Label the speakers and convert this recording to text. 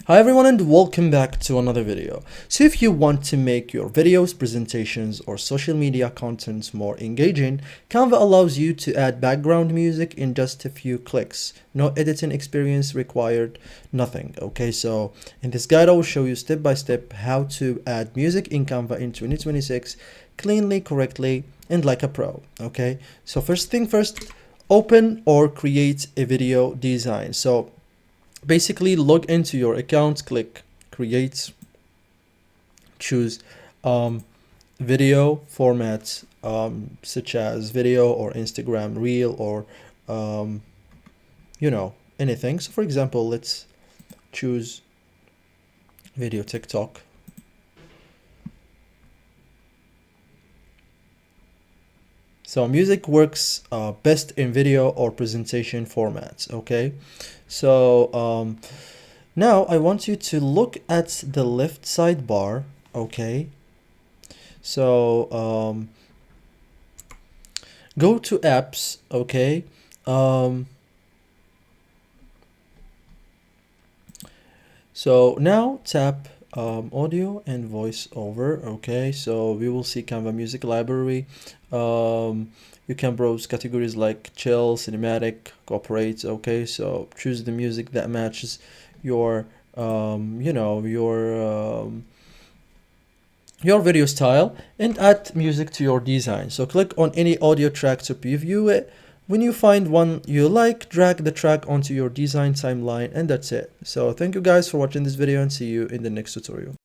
Speaker 1: Hi everyone and welcome back to another video. So if you want to make your videos, presentations or social media content more engaging, Canva allows you to add background music in just a few clicks. No editing experience required, nothing. Okay, so in this guide I will show you step by step how to add music in Canva in 2026 cleanly, correctly and like a pro. Okay, so first thing first, open or create a video design. So basically log into your account, click create, choose video formats such as video or Instagram reel or anything. So for example, let's choose video TikTok. So music works best in video or presentation formats. Okay, so now I want you to look at the left sidebar. Okay, so go to apps. Okay, so now tap audio and voice over. Okay, so we will see Canva music library. You can browse categories like chill, cinematic, corporate. Okay, so choose the music that matches your your video style and add music to your design. So click on any audio track to preview it. When you find one you like, drag the track onto your design timeline, and that's it. So thank you guys for watching this video and see you in the next tutorial.